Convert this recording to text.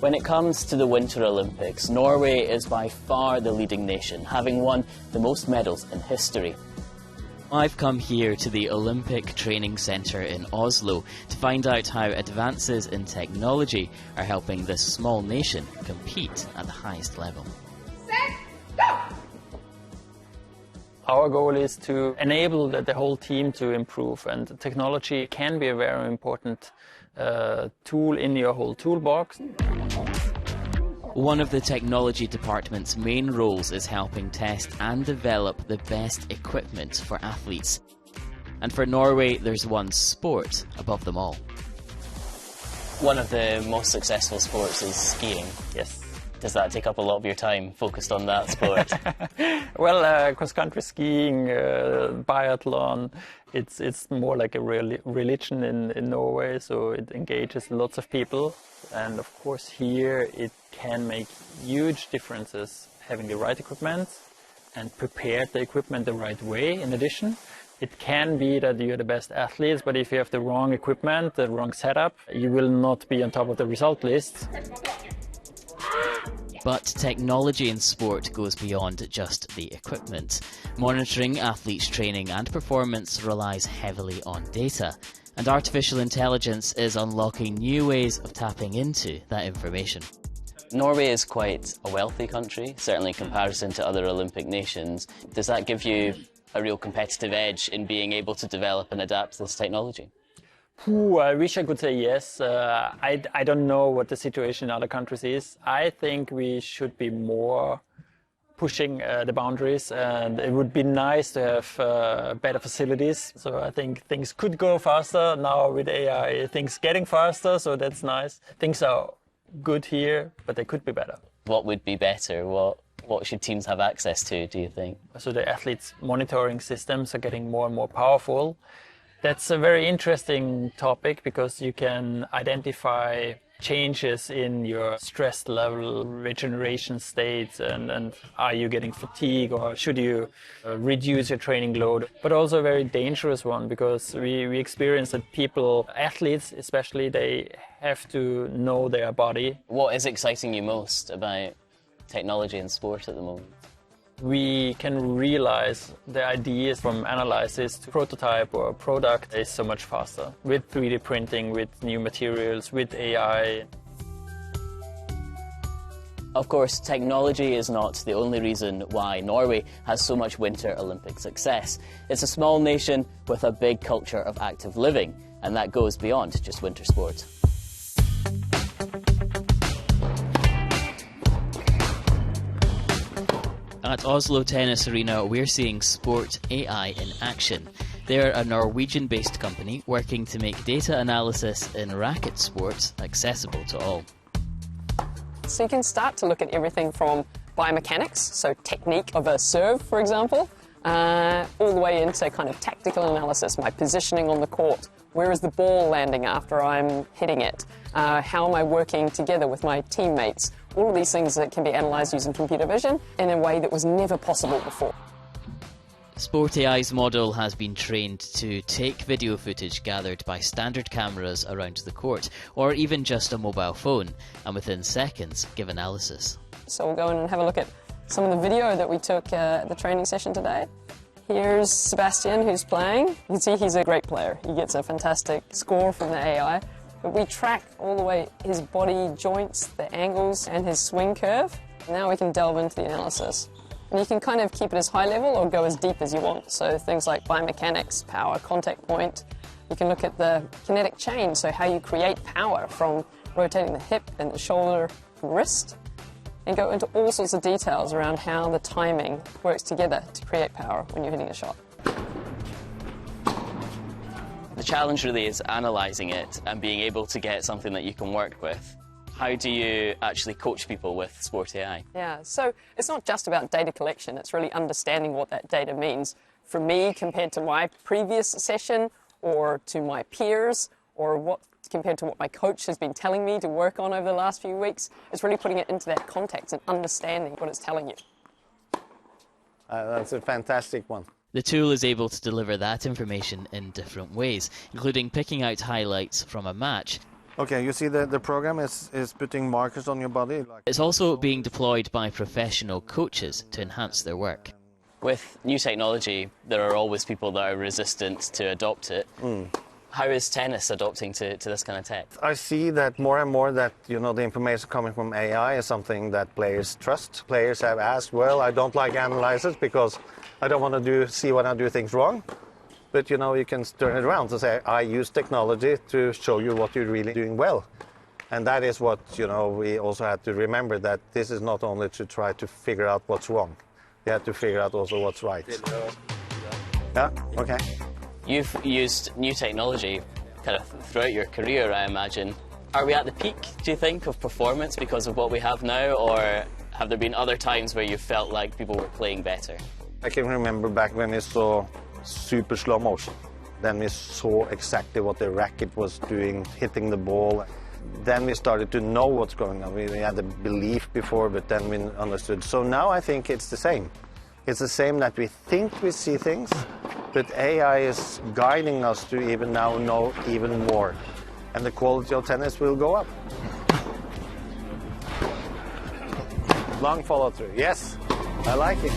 When it comes to the Winter Olympics, Norway is by far the leading nation, having won the most medals in history. I've come here to the Olympic Training Centre in Oslo to find out how advances in technology are helping this small nation compete at the highest level. Our goal is to enable the whole team to improve, and technology can be a very important tool in your whole toolbox. One of the technology department's main roles is helping test and develop the best equipment for athletes. And for Norway, there's one sport above them all. One of the most successful sports is skiing. Yes. Does that take up a lot of your time focused on that sport? Well, cross-country skiing, biathlon, it's more like a religion in Norway, so it engages lots of people. And of course here it can make huge differences having the right equipment and prepare the equipment the right way. In addition, it can be that you're the best athletes, but if you have the wrong equipment, the wrong setup, you will not be on top of the result list. But technology in sport goes beyond just the equipment. Monitoring athletes' training and performance relies heavily on data, and artificial intelligence is unlocking new ways of tapping into that information. Norway is quite a wealthy country, certainly in comparison to other Olympic nations. Does that give you a real competitive edge in being able to develop and adapt this technology? I wish I could say yes. I don't know what the situation in other countries is. I think we should be more pushing the boundaries, and it would be nice to have better facilities. So I think things could go faster now with AI. Things getting faster, so that's nice. Things are good here, but they could be better. What would be better? What should teams have access to, do you think? So the athletes' monitoring systems are getting more and more powerful. That's a very interesting topic because you can identify changes in your stress level, regeneration states, and are you getting fatigue, or should you reduce your training load? But also a very dangerous one, because we experience that people, athletes especially, they have to know their body. What is exciting you most about technology in sport at the moment? We can realize the ideas from analysis to prototype or product is so much faster with 3D printing, with new materials, with AI. Of course, technology is not the only reason why Norway has so much Winter Olympic success. It's a small nation with a big culture of active living, and that goes beyond just winter sport. At Oslo Tennis Arena, we're seeing Sport AI in action. They're a Norwegian-based company working to make data analysis in racket sports accessible to all. So you can start to look at everything from biomechanics, so technique of a serve, for example, all the way into kind of tactical analysis, my positioning on the court. Where is the ball landing after I'm hitting it? How am I working together with my teammates? All of these things that can be analysed using computer vision in a way that was never possible before. Sport AI's model has been trained to take video footage gathered by standard cameras around the court, or even just a mobile phone, and within seconds give analysis. So we'll go in and have a look at some of the video that we took at the training session today. Here's Sebastian, who's playing. You can see he's a great player. He gets a fantastic score from the AI. But we track all the way his body joints, the angles, and his swing curve. Now we can delve into the analysis. And you can kind of keep it as high level or go as deep as you want. So things like biomechanics, power, contact point. You can look at the kinetic chain, so how you create power from rotating the hip and the shoulder and wrist. And go into all sorts of details around how the timing works together to create power when you're hitting a shot. The challenge really is analysing it and being able to get something that you can work with. How do you actually coach people with Sport AI? Yeah, so it's not just about data collection, it's really understanding what that data means. For me, compared to my previous session, or to my peers, or compared to what my coach has been telling me to work on over the last few weeks, it's really putting it into that context and understanding what it's telling you. That's a fantastic one. The tool is able to deliver that information in different ways, including picking out highlights from a match Okay, you see the program is putting markers on your body. It's also being deployed by professional coaches to enhance their work. With new technology, there are always people that are resistant to adopt it. How is tennis adopting to this kind of tech? I see that more and more that, you know, the information coming from AI is something that players trust. Players have asked, well, I don't like analyzers because I don't want to see when I do things wrong. But, you know, you can turn it around to say, I use technology to show you what you're really doing well. And that is what, you know, we also have to remember, that this is not only to try to figure out what's wrong. You have to figure out also what's right. Yeah, okay. You've used new technology kind of throughout your career, I imagine. Are we at the peak, do you think, of performance because of what we have now, or have there been other times where you felt like people were playing better? I can remember back when we saw super slow motion. Then we saw exactly what the racket was doing, hitting the ball. Then we started to know what's going on. We had a belief before, but then we understood. So now I think it's the same. It's the same that we think we see things, but AI is guiding us to even now know even more. And the quality of tennis will go up. Long follow through. Yes, I like it.